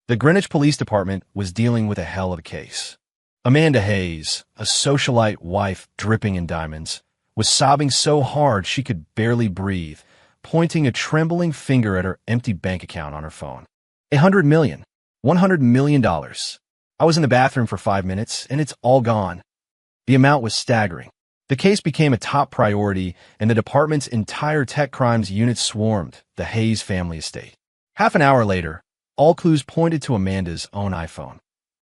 The Greenwich Police Department was dealing with a hell of a case. Amanda Hayes, a socialite wife dripping in diamonds, was sobbing so hard she could barely breathe, pointing a trembling finger at her empty bank account on her phone. $100 million. $100 million. I was in the bathroom for 5 minutes, and it's all gone. The amount was staggering. The case became a top priority, and the department's entire tech crimes unit swarmed the Hayes family estate. Half an hour later, all clues pointed to Amanda's own iPhone.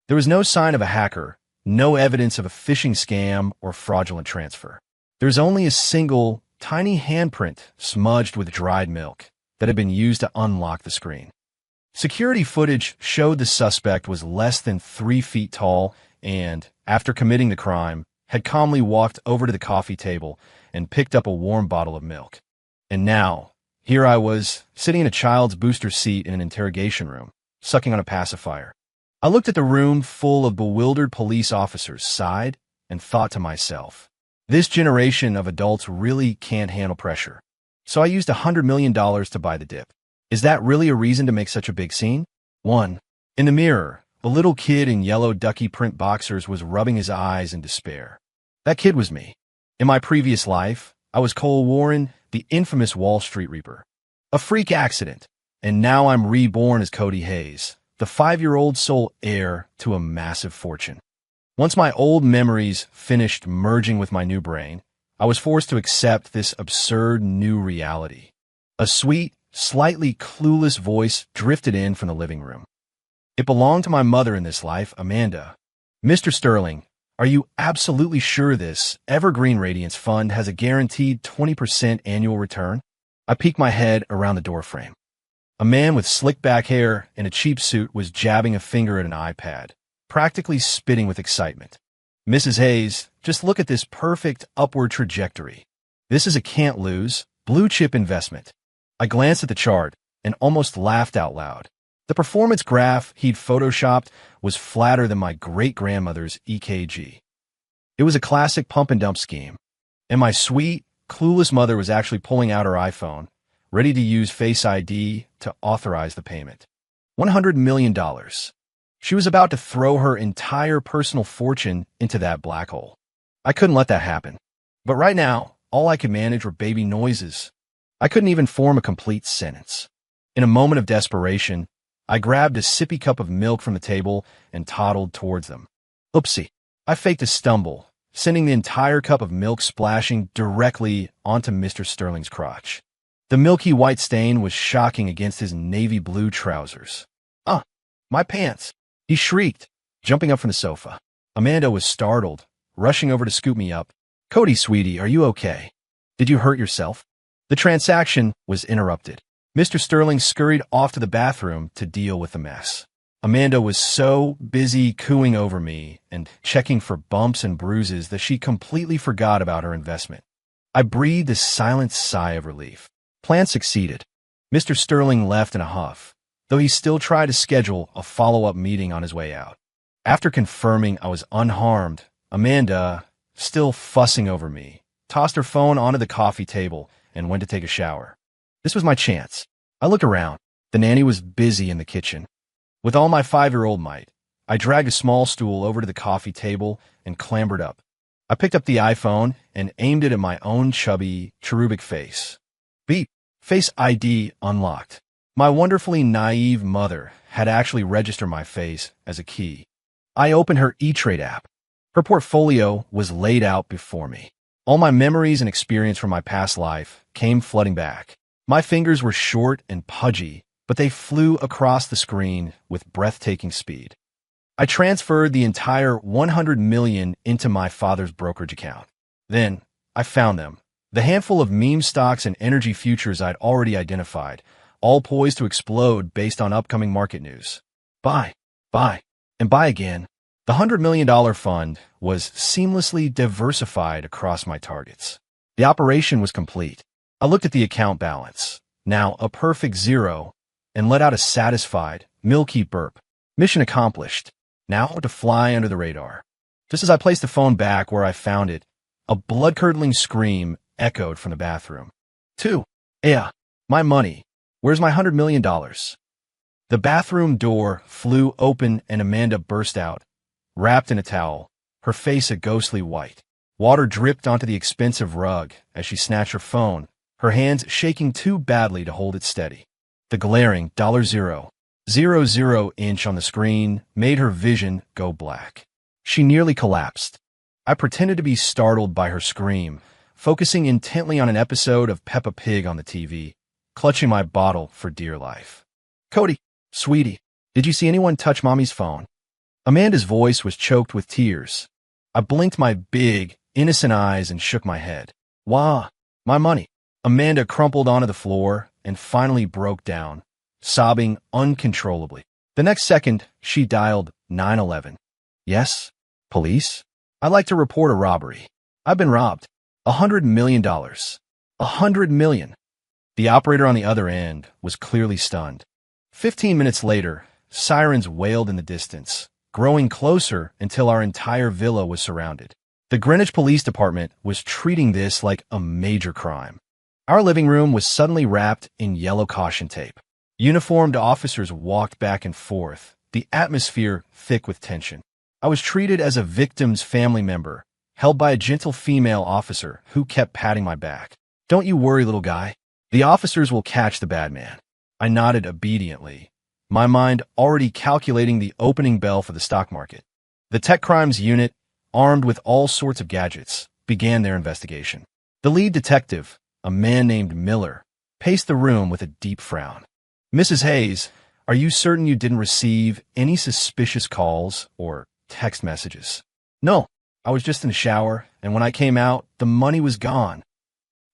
There was no sign of a hacker, no evidence of a phishing scam or fraudulent transfer. There's only a single, tiny handprint smudged with dried milk that had been used to unlock the screen. Security footage showed the suspect was less than 3 feet tall and, after committing the crime, had calmly walked over to the coffee table and picked up a warm bottle of milk. And now, here I was, sitting in a child's booster seat in an interrogation room, sucking on a pacifier. I looked at the room full of bewildered police officers, sighed, and thought to myself, this generation of adults really can't handle pressure. So I used $100 million to buy the dip. Is that really a reason to make such a big scene? 1. In the mirror, a little kid in yellow ducky print boxers was rubbing his eyes in despair. That kid was me. In my previous life, I was Cole Warren, the infamous Wall Street Reaper. A freak accident. And now I'm reborn as Cody Hayes, the 5-year-old sole heir to a massive fortune. Once my old memories finished merging with my new brain, I was forced to accept this absurd new reality. A sweet, slightly clueless voice drifted in from the living room. It belonged to my mother in this life, Amanda. Mr. Sterling, are you absolutely sure this Evergreen Radiance Fund has a guaranteed 20% annual return? I peeked my head around the doorframe. A man with slick back hair and a cheap suit was jabbing a finger at an iPad, practically spitting with excitement. Mrs. Hayes, just look at this perfect upward trajectory. This is a can't lose, blue chip investment. I glanced at the chart and almost laughed out loud. The performance graph he'd photoshopped was flatter than my great-grandmother's EKG. It was a classic pump-and-dump scheme, and my sweet, clueless mother was actually pulling out her iPhone, ready to use Face ID to authorize the payment. $100 million. She was about to throw her entire personal fortune into that black hole. I couldn't let that happen. But right now, all I could manage were baby noises. I couldn't even form a complete sentence. In a moment of desperation, I grabbed a sippy cup of milk from the table and toddled towards them. Oopsie. I faked a stumble, sending the entire cup of milk splashing directly onto Mr. Sterling's crotch. The milky white stain was shocking against his navy blue trousers. My pants! He shrieked, jumping up from the sofa. Amanda was startled, rushing over to scoop me up. Cody, sweetie, are you okay? Did you hurt yourself? The transaction was interrupted. Mr. Sterling scurried off to the bathroom to deal with the mess. Amanda was so busy cooing over me and checking for bumps and bruises that she completely forgot about her investment. I breathed a silent sigh of relief. Plan succeeded. Mr. Sterling left in a huff, though he still tried to schedule a follow-up meeting on his way out. After confirming I was unharmed, Amanda, still fussing over me, tossed her phone onto the coffee table and went to take a shower. This was my chance. I looked around. The nanny was busy in the kitchen. With all my 5-year-old might, I dragged a small stool over to the coffee table and clambered up. I picked up the iPhone and aimed it at my own chubby, cherubic face. Beep. Face ID unlocked. My wonderfully naive mother had actually registered my face as a key. I opened her E-Trade app. Her portfolio was laid out before me. All my memories and experience from my past life came flooding back. My fingers were short and pudgy, but they flew across the screen with breathtaking speed. I transferred the entire $100 million into my father's brokerage account. Then, I found them. The handful of meme stocks and energy futures I'd already identified, all poised to explode based on upcoming market news. Buy, and buy again. The $100 million fund was seamlessly diversified across my targets. The operation was complete. I looked at the account balance, now a perfect zero, and let out a satisfied, milky burp. Mission accomplished. Now to fly under the radar. Just as I placed the phone back where I found it, a blood-curdling scream echoed from the bathroom. My money. Where's my $100 million? The bathroom door flew open and Amanda burst out, wrapped in a towel, her face a ghostly white. Water dripped onto the expensive rug as she snatched her phone, her hands shaking too badly to hold it steady. The glaring $0.00 inch on the screen made her vision go black. She nearly collapsed. I pretended to be startled by her scream, focusing intently on an episode of Peppa Pig on the TV, clutching my bottle for dear life. "Cody, sweetie, did you see anyone touch Mommy's phone?" Amanda's voice was choked with tears. I blinked my big, innocent eyes and shook my head. "Wah, my money." Amanda crumpled onto the floor and finally broke down, sobbing uncontrollably. The next second, she dialed 911. "Yes? Police? I'd like to report a robbery. I've been robbed. $100 million. $100 million. The operator on the other end was clearly stunned. 15 minutes later, sirens wailed in the distance, growing closer until our entire villa was surrounded. The Greenwich Police Department was treating this like a major crime. Our living room was suddenly wrapped in yellow caution tape. Uniformed officers walked back and forth, the atmosphere thick with tension. I was treated as a victim's family member, held by a gentle female officer who kept patting my back. "Don't you worry, little guy. The officers will catch the bad man." I nodded obediently, my mind already calculating the opening bell for the stock market. The Tech Crimes Unit, armed with all sorts of gadgets, began their investigation. The lead detective, a man named Miller, paced the room with a deep frown. "Mrs. Hayes, are you certain you didn't receive any suspicious calls or text messages?" "No, I was just in the shower, and when I came out, the money was gone."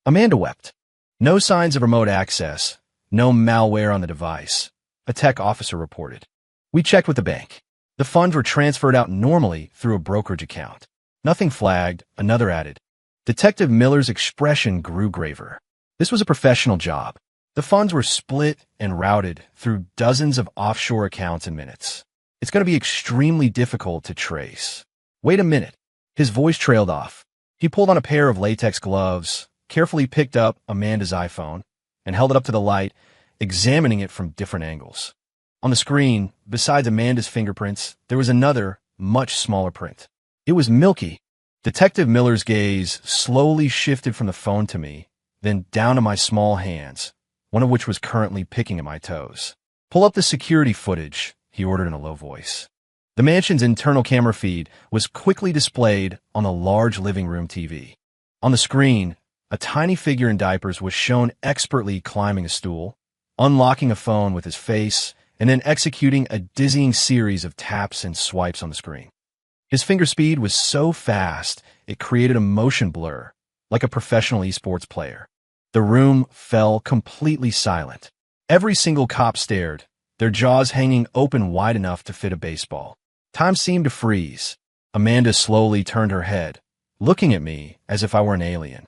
Amanda wept. "No signs of remote access, no malware on the device," a tech officer reported. "We checked with the bank. The funds were transferred out normally through a brokerage account. Nothing flagged," another added. Detective Miller's expression grew graver. This was a professional job. The funds were split and routed through dozens of offshore accounts in minutes. "It's going to be extremely difficult to trace." "Wait a minute." His voice trailed off. He pulled on a pair of latex gloves, carefully picked up Amanda's iPhone, and held it up to the light, examining it from different angles. On the screen, besides Amanda's fingerprints, there was another, much smaller print. It was milky. Detective Miller's gaze slowly shifted from the phone to me, then down to my small hands, one of which was currently picking at my toes. "Pull up the security footage," he ordered in a low voice. The mansion's internal camera feed was quickly displayed on the large living room TV. On the screen, a tiny figure in diapers was shown expertly climbing a stool, unlocking a phone with his face, and then executing a dizzying series of taps and swipes on the screen. His finger speed was so fast, it created a motion blur, like a professional esports player. The room fell completely silent. Every single cop stared, their jaws hanging open wide enough to fit a baseball. Time seemed to freeze. Amanda slowly turned her head, looking at me as if I were an alien.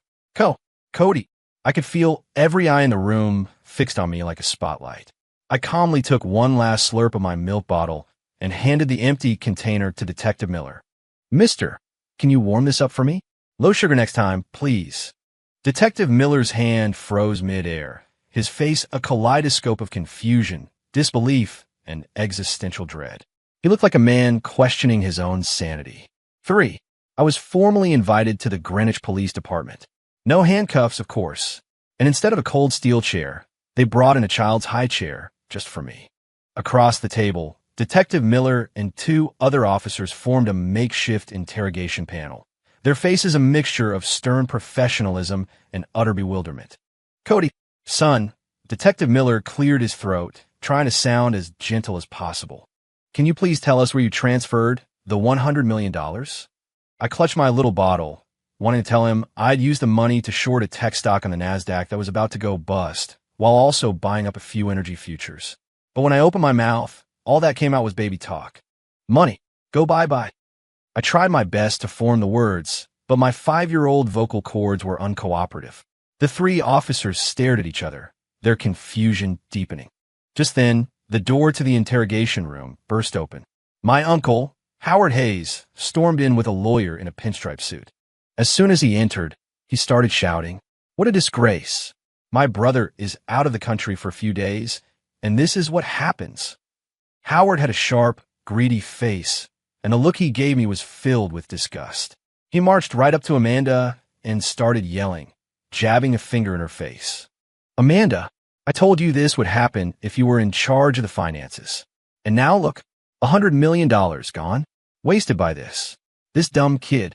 Cody." I could feel every eye in the room fixed on me like a spotlight. I calmly took one last slurp of my milk bottle and handed the empty container to Detective Miller. "Mister, can you warm this up for me? Low sugar next time, please." Detective Miller's hand froze mid-air, his face a kaleidoscope of confusion, disbelief, and existential dread. He looked like a man questioning his own sanity. 3. I was formally invited to the Greenwich Police Department. No handcuffs, of course, and instead of a cold steel chair, they brought in a child's high chair just for me. Across the table, Detective Miller and 2 other officers formed a makeshift interrogation panel, their faces a mixture of stern professionalism and utter bewilderment. "Cody, son," Detective Miller cleared his throat, trying to sound as gentle as possible. "Can you please tell us where you transferred the $100 million? I clutched my little bottle, wanting to tell him I'd used the money to short a tech stock on the NASDAQ that was about to go bust, while also buying up a few energy futures. But when I opened my mouth, all that came out was baby talk. Money. Go bye-bye. I tried my best to form the words, but my 5-year-old vocal cords were uncooperative. The 3 officers stared at each other, their confusion deepening. Just then, the door to the interrogation room burst open. My uncle, Howard Hayes, stormed in with a lawyer in a pinstripe suit. As soon as he entered, he started shouting, "What a disgrace! My brother is out of the country for a few days, and this is what happens Howard had a sharp, greedy face, and the look he gave me was filled with disgust. He marched right up to Amanda and started yelling, jabbing a finger in her face. Amanda, I told you this would happen if you were in charge of the finances. And now look, $100 million gone, wasted by this. This dumb kid.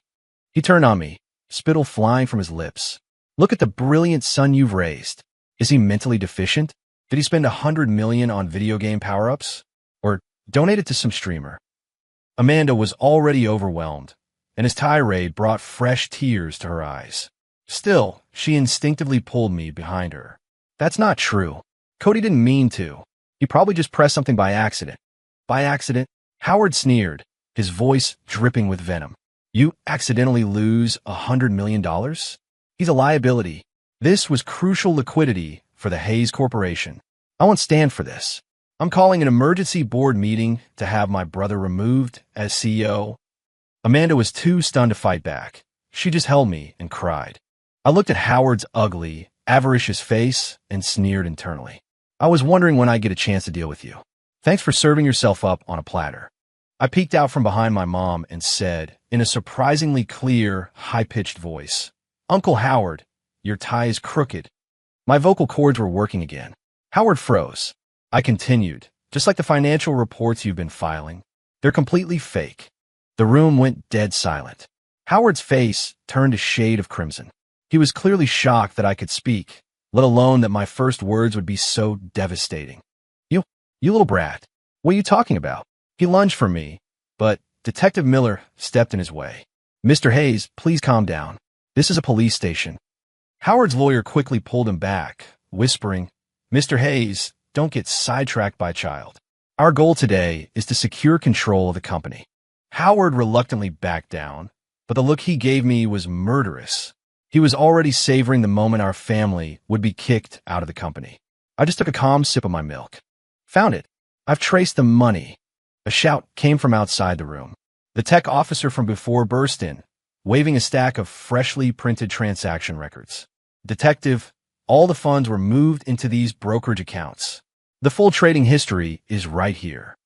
He turned on me, spittle flying from his lips. Look at the brilliant son you've raised. Is he mentally deficient? Did he spend $100 million on video game power-ups? Or donate it to some streamer? Amanda was already overwhelmed, and his tirade brought fresh tears to her eyes. Still, she instinctively pulled me behind her. That's not true. Cody didn't mean to. He probably just pressed something by accident. By accident? Howard sneered, his voice dripping with venom. You accidentally lose $100 million? He's a liability. This was crucial liquidity for the Hayes Corporation. I won't stand for this. I'm calling an emergency board meeting to have my brother removed as CEO. Amanda was too stunned to fight back. She just held me and cried. I looked at Howard's ugly, avaricious face and sneered internally. I was wondering when I'd get a chance to deal with you. Thanks for serving yourself up on a platter. I peeked out from behind my mom and said, in a surprisingly clear, high-pitched voice, Uncle Howard, your tie is crooked. My vocal cords were working again. Howard froze. I continued, just like the financial reports you've been filing. They're completely fake. The room went dead silent. Howard's face turned a shade of crimson. He was clearly shocked that I could speak, let alone that my first words would be so devastating. You little brat. What are you talking about? He lunged for me, but Detective Miller stepped in his way. Mr. Hayes, please calm down. This is a police station. Howard's lawyer quickly pulled him back, whispering, Mr. Hayes, don't get sidetracked by a child. Our goal today is to secure control of the company. Howard reluctantly backed down, but the look he gave me was murderous. He was already savoring the moment our family would be kicked out of the company. I just took a calm sip of my milk. Found it. I've traced the money. A shout came from outside the room. The tech officer from before burst in, waving a stack of freshly printed transaction records. Detective, all the funds were moved into these brokerage accounts. The full trading history is right here.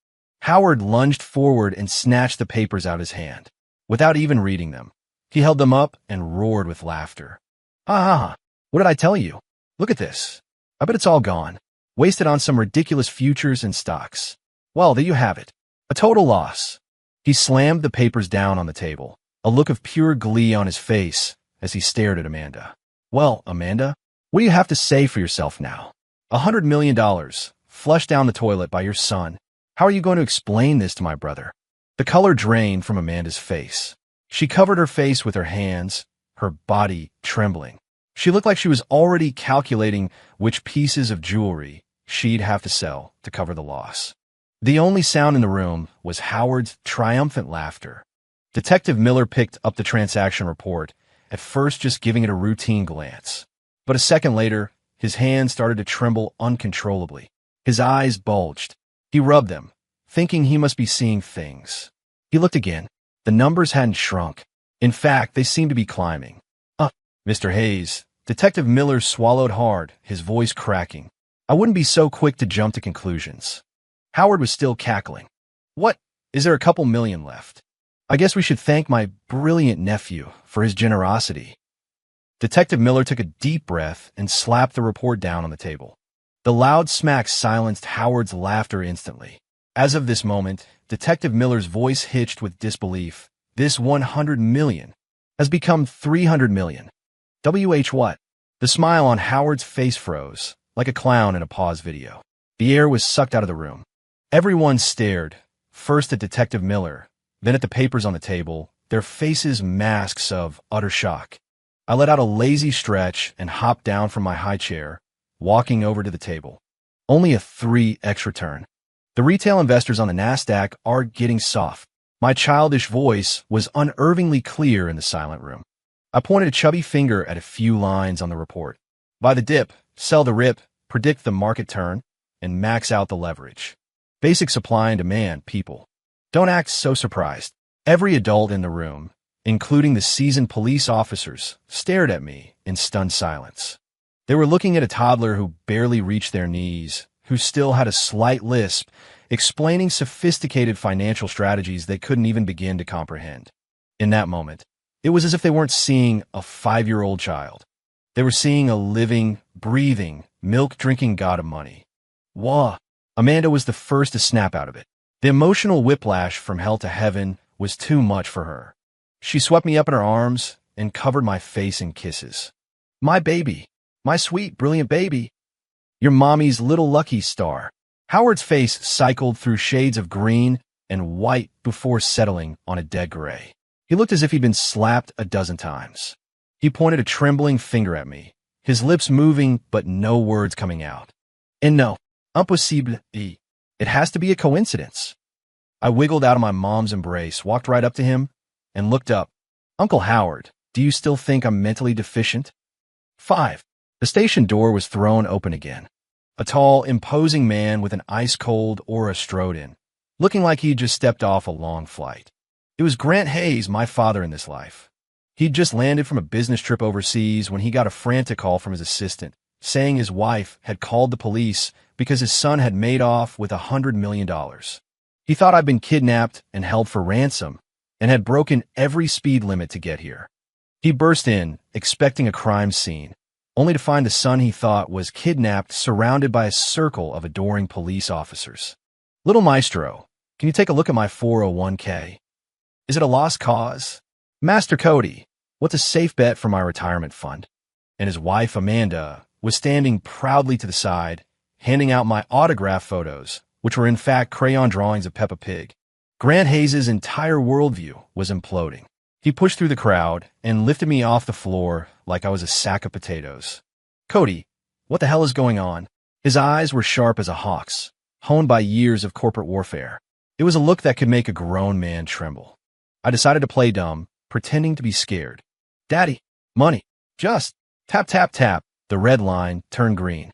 Howard lunged forward and snatched the papers out of his hand. Without even reading them, he held them up and roared with laughter. Ah, what did I tell you? Look at this. I bet it's all gone. Wasted on some ridiculous futures and stocks. Well, there you have it. A total loss. He slammed the papers down on the table, a look of pure glee on his face as he stared at Amanda. Well, Amanda, what do you have to say for yourself now? $100 million, flushed down the toilet by your son. How are you going to explain this to my brother? The color drained from Amanda's face. She covered her face with her hands, her body trembling. She looked like she was already calculating which pieces of jewelry she'd have to sell to cover the loss. The only sound in the room was Howard's triumphant laughter. Detective Miller picked up the transaction report, at first just giving it a routine glance. But a second later, his hands started to tremble uncontrollably. His eyes bulged. He rubbed them, thinking he must be seeing things. He looked again. The numbers hadn't shrunk. In fact, they seemed to be climbing. Mr. Hayes, Detective Miller swallowed hard, his voice cracking. I wouldn't be so quick to jump to conclusions. Howard was still cackling. What? Is there a couple million left? I guess we should thank my brilliant nephew for his generosity. Detective Miller took a deep breath and slapped the report down on the table. The loud smack silenced Howard's laughter instantly. As of this moment, Detective Miller's voice hitched with disbelief. This $100 million has become $300 million. What? The smile on Howard's face froze, like a clown in a pause video. The air was sucked out of the room. Everyone stared, first at Detective Miller, then at the papers on the table, their faces masks of utter shock. I let out a lazy stretch and hopped down from my high chair, walking over to the table. Only a 3x return. The retail investors on the NASDAQ are getting soft. My childish voice was unervingly clear in the silent room. I pointed a chubby finger at a few lines on the report. Buy the dip, sell the rip, predict the market turn, and max out the leverage. Basic supply and demand, people. Don't act so surprised. Every adult in the room, including the seasoned police officers, stared at me in stunned silence. They were looking at a toddler who barely reached their knees, who still had a slight lisp, explaining sophisticated financial strategies they couldn't even begin to comprehend. In that moment, it was as if they weren't seeing a 5-year-old child. They were seeing a living, breathing, milk-drinking god of money. Wah! Amanda was the first to snap out of it. The emotional whiplash from hell to heaven was too much for her. She swept me up in her arms and covered my face in kisses. My baby, my sweet, brilliant baby. Your mommy's little lucky star. Howard's face cycled through shades of green and white before settling on a dead gray. He looked as if he'd been slapped a dozen times. He pointed a trembling finger at me, his lips moving but no words coming out. And no, impossible. It has to be a coincidence. I wiggled out of my mom's embrace, walked right up to him, and looked up. Uncle Howard, do you still think I'm mentally deficient? 5. The station door was thrown open again. A tall, imposing man with an ice-cold aura strode in, looking like he'd just stepped off a long flight. It was Grant Hayes, my father in this life. He'd just landed from a business trip overseas when he got a frantic call from his assistant, saying his wife had called the police because his son had made off with $100 million. He thought I'd been kidnapped and held for ransom and had broken every speed limit to get here. He burst in, expecting a crime scene, only to find the son he thought was kidnapped surrounded by a circle of adoring police officers. Little Maestro, can you take a look at my 401k? Is it a lost cause? Master Cody, what's a safe bet for my retirement fund? And his wife, Amanda, was standing proudly to the side, handing out my autograph photos, which were in fact crayon drawings of Peppa Pig. Grant Hayes' entire worldview was imploding. He pushed through the crowd and lifted me off the floor like I was a sack of potatoes. Cody, what the hell is going on? His eyes were sharp as a hawk's, honed by years of corporate warfare. It was a look that could make a grown man tremble. I decided to play dumb, pretending to be scared. Daddy, money, just tap, tap, tap. The red line turned green.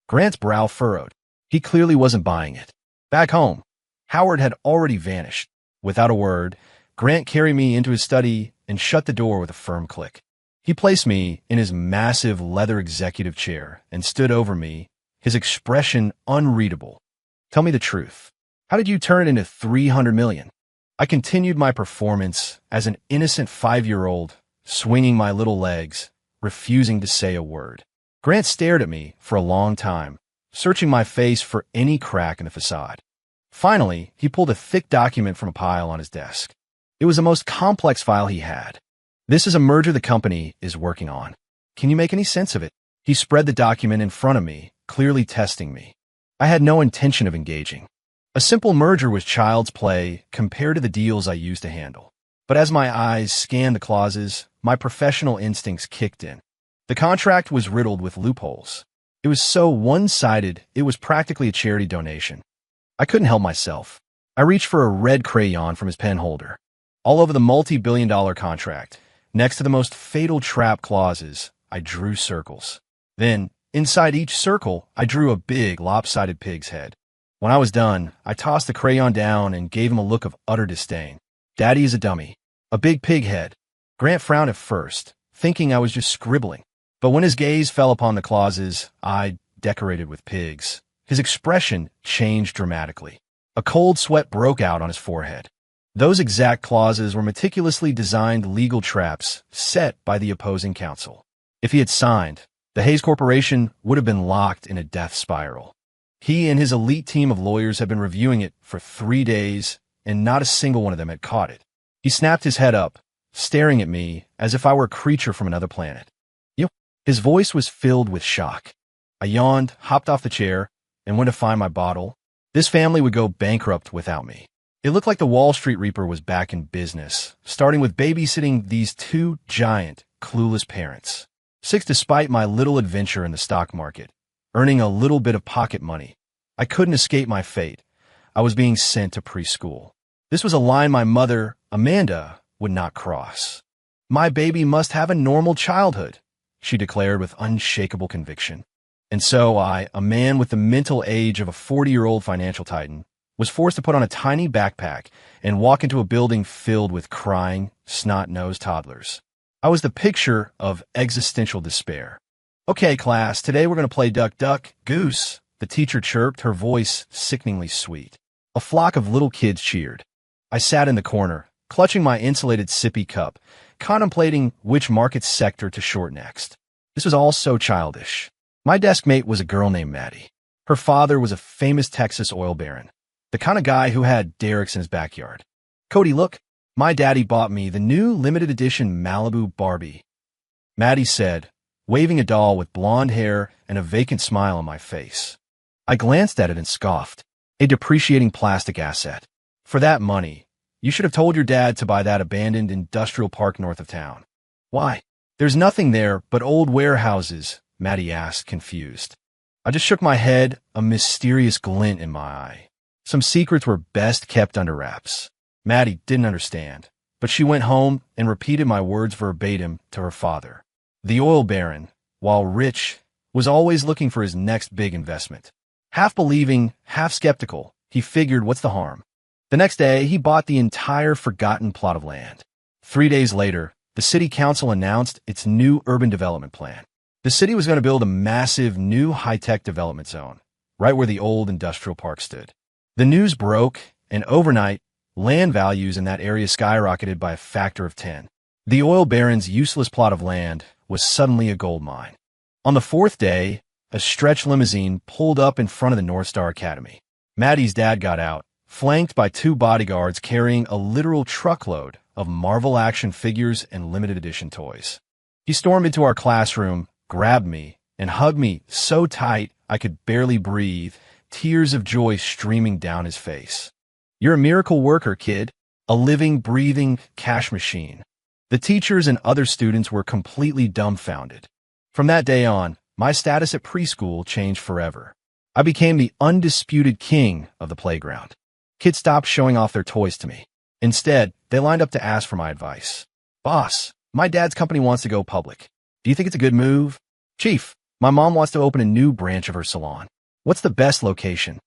Grant's brow furrowed. He clearly wasn't buying it. Back home, Howard had already vanished. Without a word, Grant carried me into his study and shut the door with a firm click. He placed me in his massive leather executive chair and stood over me, his expression unreadable. Tell me the truth. How did you turn it into $300 million? I continued my performance as an innocent 5-year-old, swinging my little legs, refusing to say a word. Grant stared at me for a long time, searching my face for any crack in the facade. Finally, he pulled a thick document from a pile on his desk. It was the most complex file he had. This is a merger the company is working on. Can you make any sense of it? He spread the document in front of me, clearly testing me. I had no intention of engaging. A simple merger was child's play compared to the deals I used to handle. But as my eyes scanned the clauses, my professional instincts kicked in. The contract was riddled with loopholes. It was so one-sided, it was practically a charity donation. I couldn't help myself. I reached for a red crayon from his pen holder. All over the multi-billion-dollar contract, next to the most fatal trap clauses, I drew circles. Then, inside each circle, I drew a big, lopsided pig's head. When I was done, I tossed the crayon down and gave him a look of utter disdain. Daddy is a dummy. A big pig head. Grant frowned at first, thinking I was just scribbling. But when his gaze fell upon the clauses I decorated with pigs, his expression changed dramatically. A cold sweat broke out on his forehead. Those exact clauses were meticulously designed legal traps set by the opposing counsel. If he had signed, the Hayes Corporation would have been locked in a death spiral. He and his elite team of lawyers had been reviewing it for 3 days, and not a single one of them had caught it. He snapped his head up, staring at me as if I were a creature from another planet. His voice was filled with shock. I yawned, hopped off the chair, and went to find my bottle. This family would go bankrupt without me. It looked like the Wall Street Reaper was back in business, starting with babysitting these 2 giant, clueless parents. 6, despite my little adventure in the stock market, earning a little bit of pocket money, I couldn't escape my fate. I was being sent to preschool. This was a line my mother, Amanda, would not cross. My baby must have a normal childhood, she declared with unshakable conviction. And so I, a man with the mental age of a 40-year-old financial titan, was forced to put on a tiny backpack and walk into a building filled with crying, snot-nosed toddlers. I was the picture of existential despair. Okay, class, today we're going to play duck, duck, goose. the teacher chirped, her voice sickeningly sweet. A flock of little kids cheered. I sat in the corner, clutching my insulated sippy cup, contemplating which market sector to short next. This was all so childish. My desk mate was a girl named Maddie. Her father was a famous Texas oil baron, the kind of guy who had derricks in his backyard. Cody, look, my daddy bought me the new limited edition Malibu Barbie, Maddie said, waving a doll with blonde hair and a vacant smile on my face. I glanced at it and scoffed. A depreciating plastic asset. For that money, you should have told your dad to buy that abandoned industrial park north of town. Why? There's nothing there but old warehouses, Maddie asked, confused. I just shook my head, a mysterious glint in my eye. Some secrets were best kept under wraps. Maddie didn't understand, but she went home and repeated my words verbatim to her father. The oil baron, while rich, was always looking for his next big investment. Half believing, half skeptical, he figured, what's the harm? The next day, he bought the entire forgotten plot of land. 3 days later, the city council announced its new urban development plan. The city was going to build a massive new high-tech development zone, right where the old industrial park stood. The news broke, and overnight, land values in that area skyrocketed by a factor of 10. The oil baron's useless plot of land was suddenly a gold mine. On the fourth day, a stretch limousine pulled up in front of the North Star Academy. Maddie's dad got out, flanked by 2 bodyguards carrying a literal truckload of Marvel action figures and limited edition toys. He stormed into our classroom, grabbed me, and hugged me so tight I could barely breathe, tears of joy streaming down his face. You're a miracle worker, kid. A living, breathing cash machine. The teachers and other students were completely dumbfounded. From that day on, my status at preschool changed forever. I became the undisputed king of the playground. Kids stopped showing off their toys to me. Instead, they lined up to ask for my advice. Boss, my dad's company wants to go public. Do you think it's a good move? Chief, my mom wants to open a new branch of her salon. What's the best location?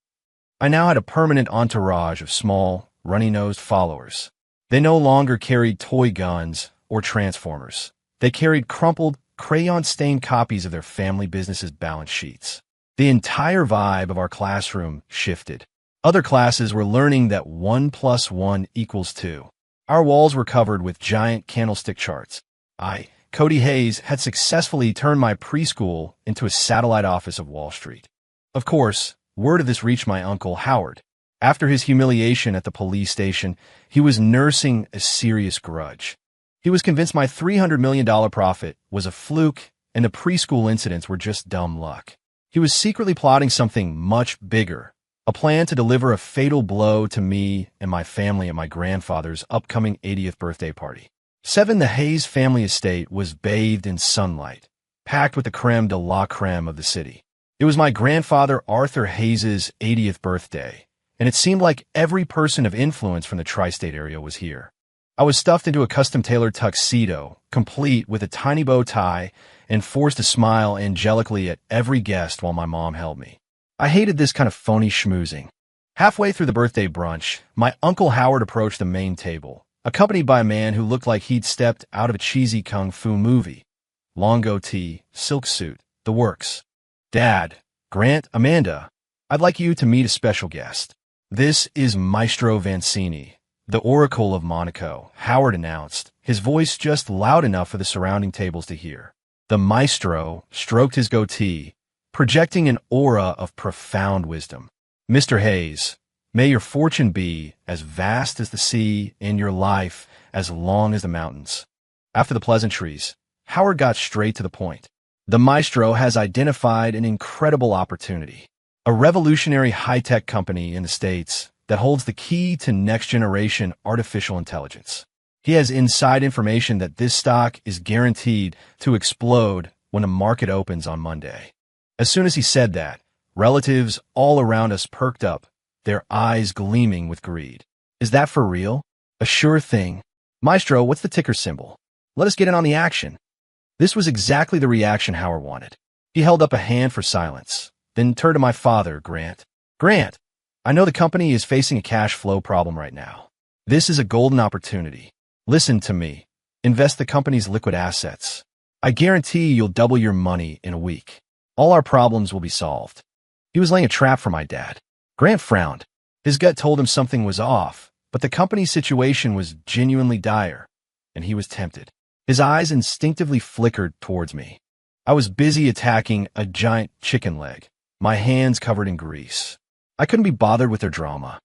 I now had a permanent entourage of small, runny-nosed followers. They no longer carried toy guns or transformers. They carried crumpled, crayon-stained copies of their family businesses' balance sheets. The entire vibe of our classroom shifted. Other classes were learning that 1 + 1 = 2. Our walls were covered with giant candlestick charts. I, Cody Hayes, had successfully turned my preschool into a satellite office of Wall Street. Of course, word of this reached my uncle, Howard. After his humiliation at the police station, he was nursing a serious grudge. He was convinced my $300 million profit was a fluke and the preschool incidents were just dumb luck. He was secretly plotting something much bigger, a plan to deliver a fatal blow to me and my family at my grandfather's upcoming 80th birthday party. The Hayes family estate was bathed in sunlight, packed with the creme de la creme of the city. It was my grandfather Arthur Hayes's 80th birthday, and it seemed like every person of influence from the tri-state area was here. I was stuffed into a custom-tailored tuxedo, complete with a tiny bow tie, and forced to smile angelically at every guest while my mom held me. I hated this kind of phony schmoozing. Halfway through the birthday brunch, my Uncle Howard approached the main table, accompanied by a man who looked like he'd stepped out of a cheesy kung fu movie. Long goatee, silk suit, the works. Dad, Grant, Amanda, I'd like you to meet a special guest. This is Maestro Vancini, the Oracle of Monaco, Howard announced, his voice just loud enough for the surrounding tables to hear. The maestro stroked his goatee, projecting an aura of profound wisdom. Mr. Hayes, may your fortune be as vast as the sea and your life as long as the mountains. After the pleasantries, Howard got straight to the point. The maestro has identified an incredible opportunity, a revolutionary high-tech company in the States that holds the key to next-generation artificial intelligence. He has inside information that this stock is guaranteed to explode when the market opens on Monday. As soon as he said that, relatives all around us perked up, their eyes gleaming with greed. Is that for real? A sure thing. Maestro, what's the ticker symbol? Let us get in on the action. This was exactly the reaction Howard wanted. He held up a hand for silence, then turned to my father, Grant. Grant, I know the company is facing a cash flow problem right now. This is a golden opportunity. Listen to me. Invest the company's liquid assets. I guarantee you'll double your money in a week. All our problems will be solved. He was laying a trap for my dad. Grant frowned. His gut told him something was off, but the company's situation was genuinely dire, and he was tempted. His eyes instinctively flickered towards me. I was busy attacking a giant chicken leg, my hands covered in grease. I couldn't be bothered with their drama.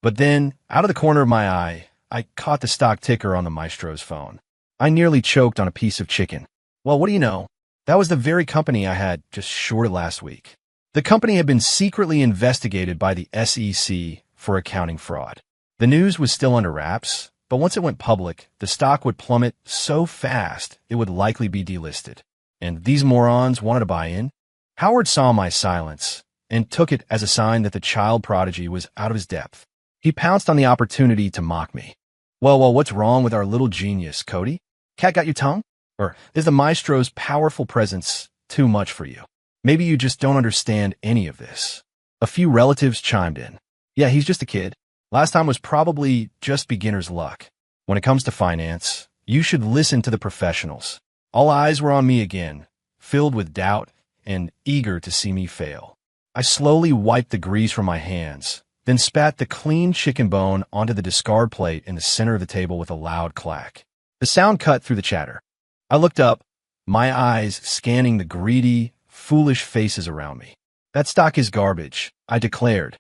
But then, out of the corner of my eye, I caught the stock ticker on the maestro's phone. I nearly choked on a piece of chicken. Well, what do you know? That was the very company I had just shorted last week. The company had been secretly investigated by the SEC for accounting fraud. The news was still under wraps, but once it went public, the stock would plummet so fast it would likely be delisted. And these morons wanted to buy in? Howard saw my silence and took it as a sign that the child prodigy was out of his depth. He pounced on the opportunity to mock me. Well, what's wrong with our little genius, Cody? Cat got your tongue? Or is the maestro's powerful presence too much for you? Maybe you just don't understand any of this. A few relatives chimed in. Yeah, he's just a kid. Last time was probably just beginner's luck. When it comes to finance, you should listen to the professionals. All eyes were on me again, filled with doubt and eager to see me fail. I slowly wiped the grease from my hands, then spat the clean chicken bone onto the discard plate in the center of the table with a loud clack. The sound cut through the chatter. I looked up, my eyes scanning the greedy, foolish faces around me. That stock is garbage, I declared.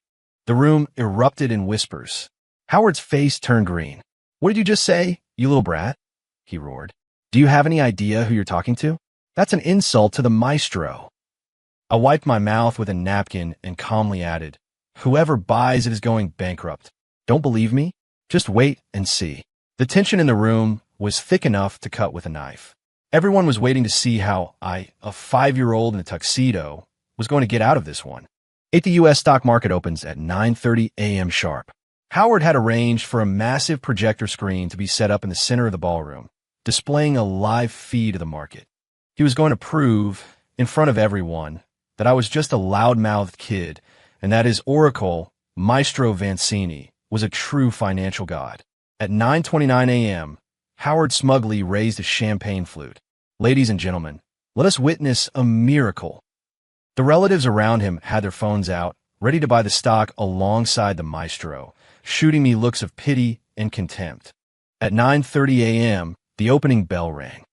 The room erupted in whispers. Howard's face turned green. What did you just say, you little brat? He roared. Do you have any idea who you're talking to? That's an insult to the maestro. I wiped my mouth with a napkin and calmly added, whoever buys it is going bankrupt. Don't believe me? Just wait and see. The tension in the room was thick enough to cut with a knife. Everyone was waiting to see how I, a 5-year-old in a tuxedo, was going to get out of this one. The U.S. stock market opens at 9:30 a.m. sharp. Howard had arranged for a massive projector screen to be set up in the center of the ballroom, displaying a live feed of the market. He was going to prove, in front of everyone, that I was just a loud-mouthed kid, and that his oracle, Maestro Vancini, was a true financial god. At 9:29 a.m., Howard smugly raised a champagne flute. Ladies and gentlemen, let us witness a miracle. The relatives around him had their phones out, ready to buy the stock alongside the maestro, shooting me looks of pity and contempt. At 9:30 a.m., the opening bell rang.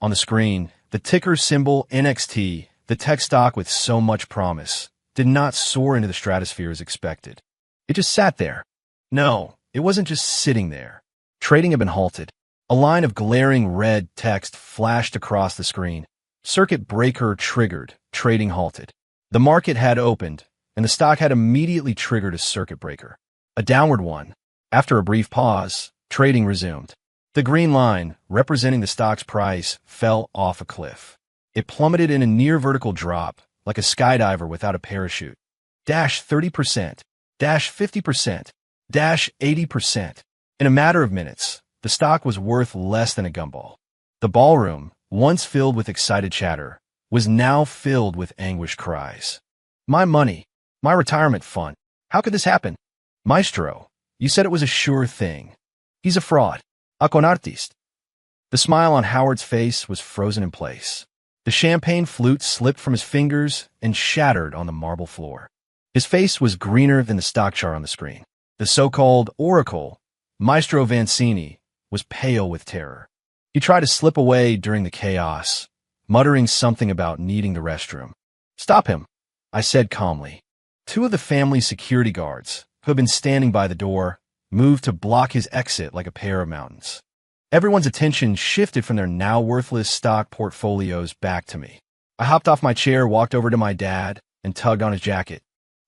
On the screen, the ticker symbol NXT, the tech stock with so much promise, did not soar into the stratosphere as expected. It just sat there. No, it wasn't just sitting there. Trading had been halted. A line of glaring red text flashed across the screen. Circuit breaker triggered, trading halted. The market had opened, and the stock had immediately triggered a circuit breaker. A downward one. After a brief pause, trading resumed. The green line, representing the stock's price, fell off a cliff. It plummeted in a near-vertical drop, like a skydiver without a parachute. Dash 30%, dash 50%, dash 80%. In a matter of minutes, the stock was worth less than a gumball. The ballroom, once filled with excited chatter, was now filled with anguished cries. My money, my retirement fund. How could this happen? Maestro, you said it was a sure thing. He's a fraud. A con artist. The smile on Howard's face was frozen in place. The champagne flute slipped from his fingers and shattered on the marble floor. His face was greener than the stock chart on the screen. The so-called oracle, Maestro Vancini, was pale with terror. He tried to slip away during the chaos, muttering something about needing the restroom. Stop him, I said calmly. Two of the family's security guards, who had been standing by the door, moved to block his exit like a pair of mountains. Everyone's attention shifted from their now worthless stock portfolios back to me. I hopped off my chair, walked over to my dad, and tugged on his jacket.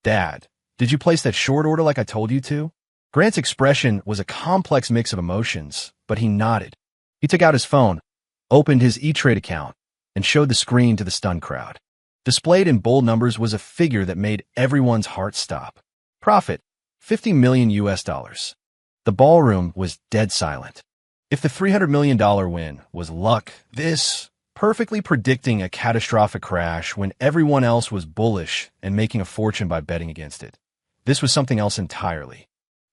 Dad, did you place that short order like I told you to? Grant's expression was a complex mix of emotions, but he nodded. He took out his phone, opened his E-Trade account, and showed the screen to the stunned crowd. Displayed in bold numbers was a figure that made everyone's heart stop. Profit, $50 million US. The ballroom was dead silent. If the $300 million win was luck, this, perfectly predicting a catastrophic crash when everyone else was bullish and making a fortune by betting against it, this was something else entirely.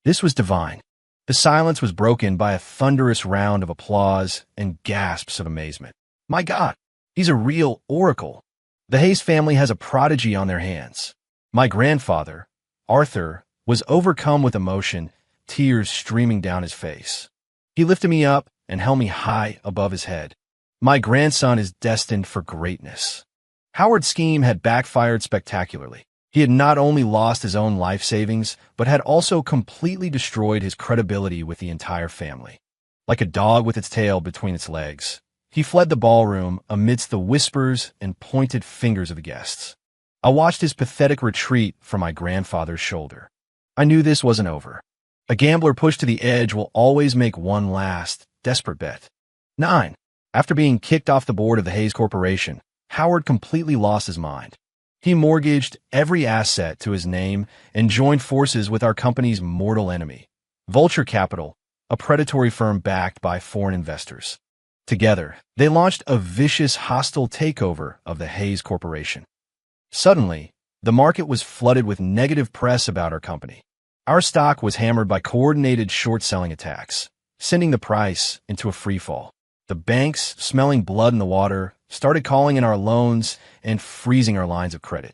This was divine. The silence was broken by a thunderous round of applause and gasps of amazement. My God, he's a real oracle. The Hayes family has a prodigy on their hands. My grandfather, Arthur, was overcome with emotion, tears streaming down his face. He lifted me up and held me high above his head. My grandson is destined for greatness. Howard's scheme had backfired spectacularly. He had not only lost his own life savings, but had also completely destroyed his credibility with the entire family. Like a dog with its tail between its legs, he fled the ballroom amidst the whispers and pointed fingers of the guests. I watched his pathetic retreat from my grandfather's shoulder. I knew this wasn't over. A gambler pushed to the edge will always make one last, desperate bet. 9. After being kicked off the board of the Hayes Corporation, Howard completely lost his mind. He mortgaged every asset to his name and joined forces with our company's mortal enemy, Vulture Capital, a predatory firm backed by foreign investors. Together, they launched a vicious, hostile takeover of the Hayes Corporation. Suddenly, the market was flooded with negative press about our company. Our stock was hammered by coordinated short-selling attacks, sending the price into a freefall. The banks, smelling blood in the water, started calling in our loans and freezing our lines of credit.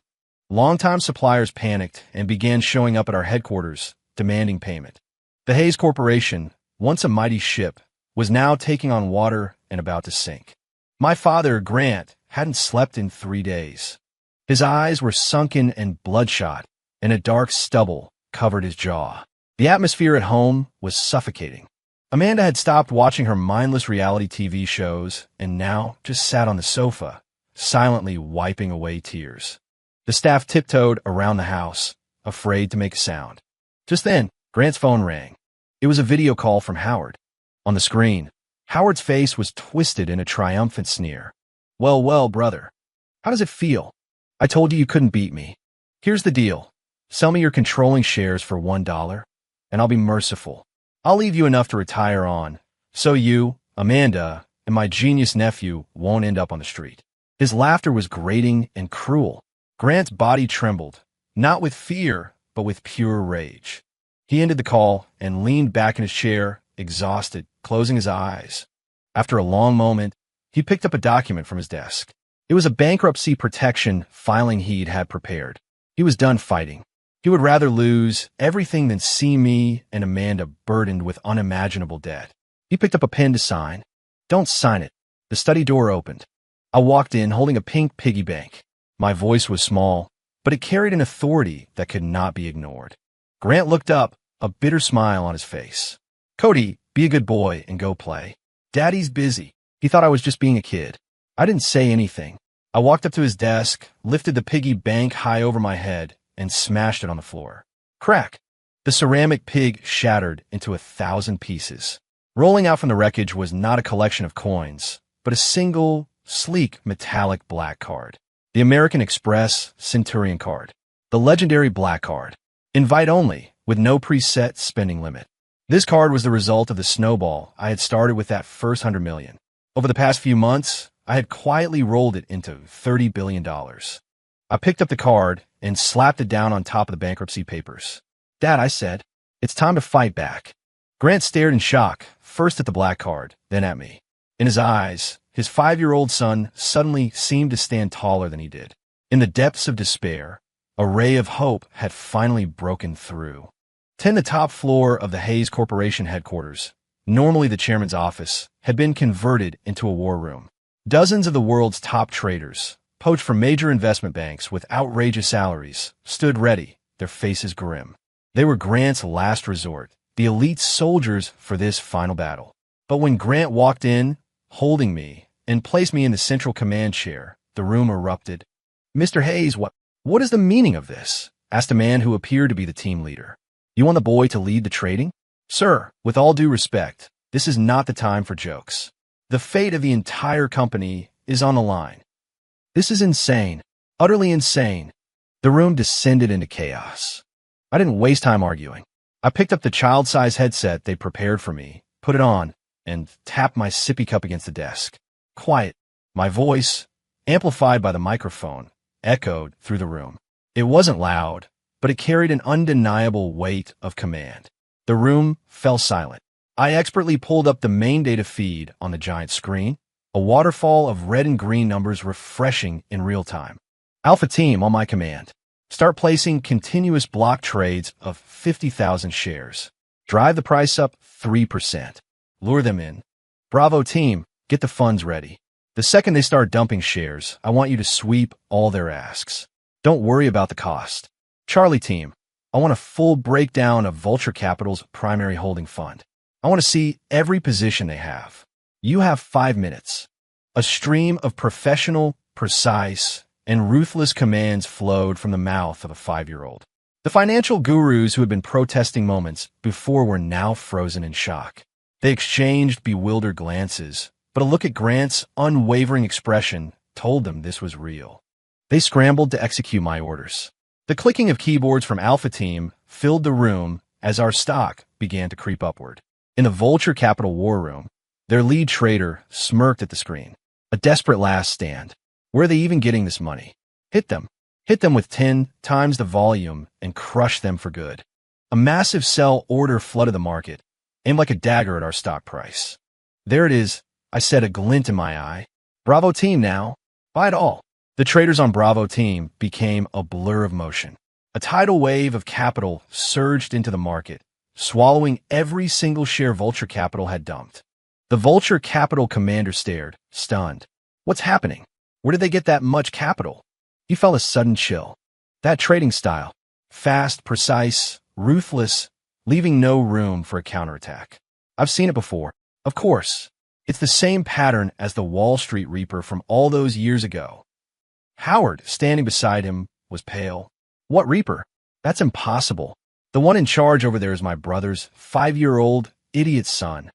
Longtime suppliers panicked and began showing up at our headquarters, demanding payment. The Hayes Corporation, once a mighty ship, was now taking on water and about to sink. My father, Grant, hadn't slept in 3 days. His eyes were sunken and bloodshot, and a dark stubble covered his jaw. The atmosphere at home was suffocating. Amanda had stopped watching her mindless reality TV shows and now just sat on the sofa, silently wiping away tears. The staff tiptoed around the house, afraid to make a sound. Just then, Grant's phone rang. It was a video call from Howard. On the screen, Howard's face was twisted in a triumphant sneer. Well, brother. How does it feel? I told you couldn't beat me. Here's the deal. Sell me your controlling shares for $1, and I'll be merciful. I'll leave you enough to retire on, so you, Amanda, and my genius nephew won't end up on the street. His laughter was grating and cruel. Grant's body trembled, not with fear, but with pure rage. He ended the call and leaned back in his chair, exhausted, closing his eyes. After a long moment, he picked up a document from his desk. It was a bankruptcy protection filing he'd had prepared. He was done fighting. He would rather lose everything than see me and Amanda burdened with unimaginable debt. He picked up a pen to sign. Don't sign it. The study door opened. I walked in holding a pink piggy bank. My voice was small, but it carried an authority that could not be ignored. Grant looked up, a bitter smile on his face. Cody, be a good boy and go play. Daddy's busy. He thought I was just being a kid. I didn't say anything. I walked up to his desk, lifted the piggy bank high over my head, and smashed it on the floor. Crack! The ceramic pig shattered into 1,000 pieces. Rolling out from the wreckage was not a collection of coins, but a single, sleek, metallic black card. The American Express Centurion card. The legendary black card. Invite only, with no preset spending limit. This card was the result of the snowball I had started with that first $100 million. Over the past few months, I had quietly rolled it into $30 billion. I picked up the card and slapped it down on top of the bankruptcy papers. Dad, I said, it's time to fight back. Grant stared in shock, first at the black card, then at me. In his eyes, his 5-year-old son suddenly seemed to stand taller than he did. In the depths of despair, a ray of hope had finally broken through. 10, the top floor of the Hayes Corporation headquarters, normally the chairman's office, had been converted into a war room. Dozens of the world's top traders, poached from major investment banks with outrageous salaries, stood ready, their faces grim. They were Grant's last resort, the elite soldiers for this final battle. But when Grant walked in, holding me, and placed me in the central command chair, the room erupted. Mr. Hayes, what is the meaning of this? Asked a man who appeared to be the team leader. You want the boy to lead the trading? Sir, with all due respect, this is not the time for jokes. The fate of the entire company is on the line. This is insane, utterly insane. The room descended into chaos. I didn't waste time arguing. I picked up the child-sized headset they prepared for me, put it on, and tapped my sippy cup against the desk. Quiet. My voice, amplified by the microphone, echoed through the room. It wasn't loud, but it carried an undeniable weight of command. The room fell silent. I expertly pulled up the main data feed on the giant screen, a waterfall of red and green numbers refreshing in real time. Alpha Team on my command. Start placing continuous block trades of 50,000 shares. Drive the price up 3%. Lure them in. Bravo team, get the funds ready. The second they start dumping shares, I want you to sweep all their asks. Don't worry about the cost. Charlie team, I want a full breakdown of Vulture Capital's primary holding fund. I want to see every position they have. You have 5 minutes. A stream of professional, precise, and ruthless commands flowed from the mouth of a 5-year-old. The financial gurus who had been protesting moments before were now frozen in shock. They exchanged bewildered glances, but a look at Grant's unwavering expression told them this was real. They scrambled to execute my orders. The clicking of keyboards from Alpha Team filled the room as our stock began to creep upward. In the Vulture Capital war room, their lead trader smirked at the screen. A desperate last stand. Where are they even getting this money? Hit them. Hit them with 10 times the volume and crush them for good. A massive sell order flooded the market, aimed like a dagger at our stock price. There it is, I said, a glint in my eye. Bravo team now. Buy it all. The traders on Bravo team became a blur of motion. A tidal wave of capital surged into the market, swallowing every single share Vulture Capital had dumped. The Vulture Capital commander stared, stunned. What's happening? Where did they get that much capital? He felt a sudden chill. That trading style, fast, precise, ruthless, leaving no room for a counterattack. I've seen it before. Of course. It's the same pattern as the Wall Street Reaper from all those years ago. Howard, standing beside him, was pale. What Reaper? That's impossible. The one in charge over there is my brother's 5-year-old idiot son.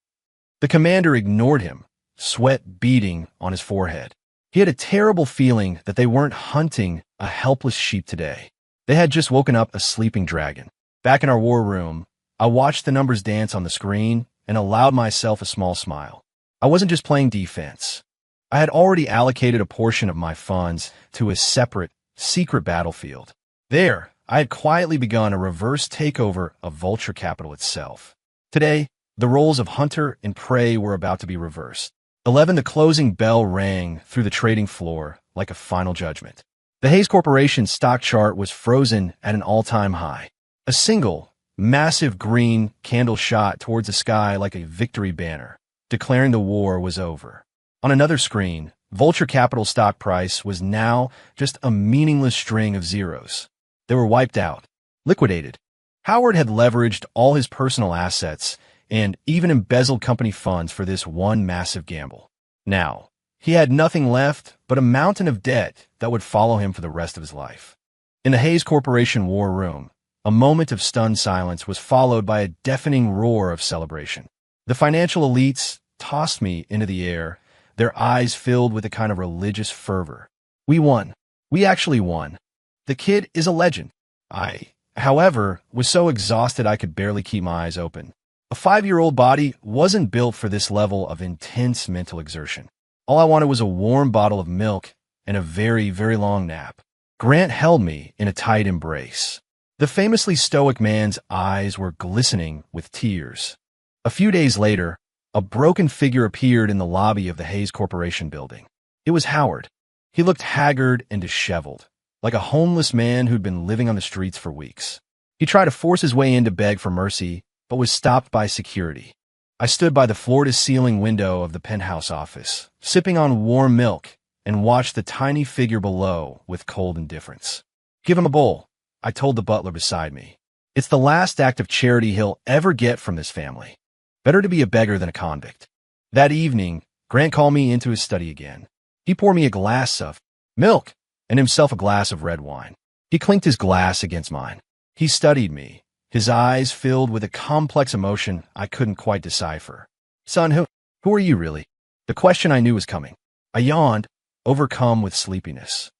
The commander ignored him, sweat beading on his forehead. He had a terrible feeling that they weren't hunting a helpless sheep today. They had just woken up a sleeping dragon. Back in our war room, I watched the numbers dance on the screen and allowed myself a small smile. I wasn't just playing defense. I had already allocated a portion of my funds to a separate, secret battlefield. There, I had quietly begun a reverse takeover of Vulture Capital itself. Today, the roles of hunter and prey were about to be reversed. 11, the closing bell rang through the trading floor like a final judgment. The Hayes Corporation stock chart was frozen at an all-time high. A single, massive green candle shot towards the sky like a victory banner, declaring the war was over. On another screen, Vulture Capital stock price was now just a meaningless string of zeros. They were wiped out, liquidated. Howard had leveraged all his personal assets and even embezzled company funds for this one massive gamble. Now, he had nothing left but a mountain of debt that would follow him for the rest of his life. In the Hayes Corporation war room, a moment of stunned silence was followed by a deafening roar of celebration. The financial elites tossed me into the air, their eyes filled with a kind of religious fervor. We won. We actually won. The kid is a legend. I, however, was so exhausted I could barely keep my eyes open. A 5-year-old body wasn't built for this level of intense mental exertion. All I wanted was a warm bottle of milk and a very, very long nap. Grant held me in a tight embrace. The famously stoic man's eyes were glistening with tears. A few days later, a broken figure appeared in the lobby of the Hayes Corporation building. It was Howard. He looked haggard and disheveled, like a homeless man who'd been living on the streets for weeks. He tried to force his way in to beg for mercy, but was stopped by security. I stood by the floor-to-ceiling window of the penthouse office, sipping on warm milk, and watched the tiny figure below with cold indifference. Give him a bowl, I told the butler beside me. It's the last act of charity he'll ever get from this family. Better to be a beggar than a convict. That evening, Grant called me into his study again. He poured me a glass of milk and himself a glass of red wine. He clinked his glass against mine. He studied me, his eyes filled with a complex emotion I couldn't quite decipher. Son, who are you really? The question I knew was coming. I yawned, overcome with sleepiness.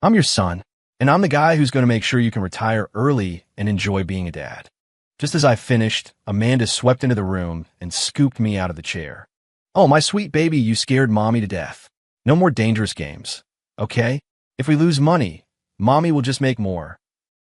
I'm your son, and I'm the guy who's going to make sure you can retire early and enjoy being a dad. Just as I finished, Amanda swept into the room and scooped me out of the chair. Oh, my sweet baby, you scared Mommy to death. No more dangerous games, okay? If we lose money, Mommy will just make more.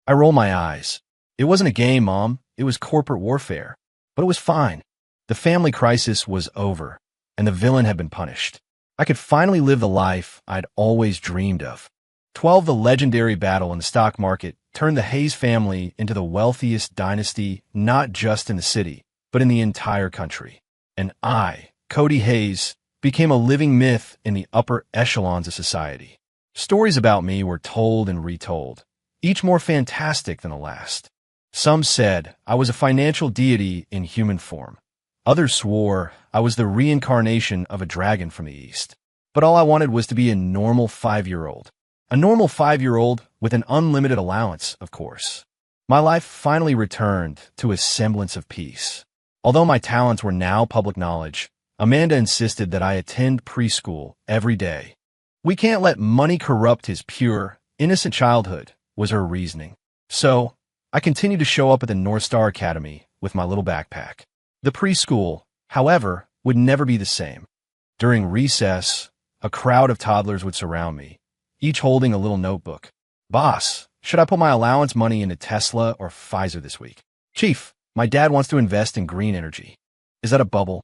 I rolled my eyes. It wasn't a game, Mom. It was corporate warfare. But it was fine. The family crisis was over, and the villain had been punished. I could finally live the life I'd always dreamed of. 12, the legendary battle in the stock market turned the Hayes family into the wealthiest dynasty not just in the city, but in the entire country. And I, Cody Hayes, became a living myth in the upper echelons of society. Stories about me were told and retold, each more fantastic than the last. Some said I was a financial deity in human form. Others swore I was the reincarnation of a dragon from the east. But all I wanted was to be a normal 5-year-old. A normal 5-year-old with an unlimited allowance, of course. My life finally returned to a semblance of peace. Although my talents were now public knowledge, Amanda insisted that I attend preschool every day. "We can't let money corrupt his pure, innocent childhood," was her reasoning. So, I continued to show up at the North Star Academy with my little backpack. The preschool, however, would never be the same. During recess, a crowd of toddlers would surround me, each holding a little notebook. "Boss, should I put my allowance money into Tesla or Pfizer this week?" "Chief, my dad wants to invest in green energy." "Is that a bubble?"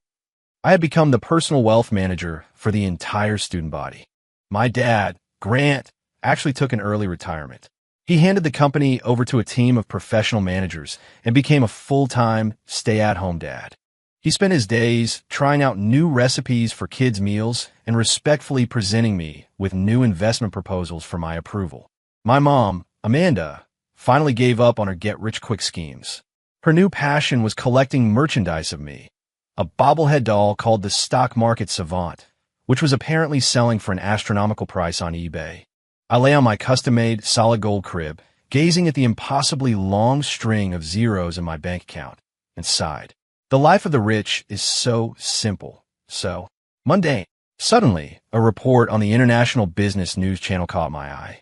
I had become the personal wealth manager for the entire student body. My dad, Grant, actually took an early retirement. He handed the company over to a team of professional managers and became a full-time, stay-at-home dad. He spent his days trying out new recipes for kids' meals and respectfully presenting me with new investment proposals for my approval. My mom, Amanda, finally gave up on her get-rich-quick schemes. Her new passion was collecting merchandise of me, a bobblehead doll called the Stock Market Savant, which was apparently selling for an astronomical price on eBay. I lay on my custom-made solid gold crib, gazing at the impossibly long string of zeros in my bank account, and sighed. The life of the rich is so simple, so mundane. Suddenly, a report on the International Business News Channel caught my eye.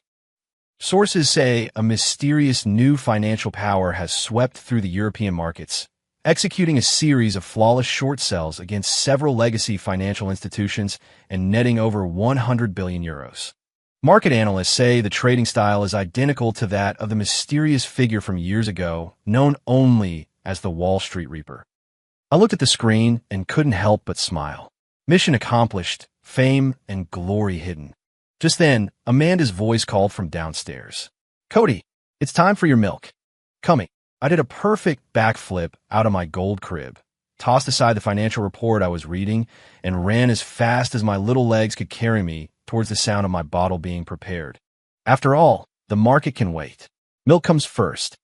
Sources say a mysterious new financial power has swept through the European markets, executing a series of flawless short sells against several legacy financial institutions and netting over 100 billion euros. Market analysts say the trading style is identical to that of the mysterious figure from years ago, known only as the Wall Street Reaper. I looked at the screen and couldn't help but smile. Mission accomplished, fame and glory hidden. Just then, Amanda's voice called from downstairs. "Cody, it's time for your milk." Coming. I did a perfect backflip out of my gold crib, tossed aside the financial report I was reading, and ran as fast as my little legs could carry me towards the sound of my bottle being prepared. After all, the market can wait. Milk comes first.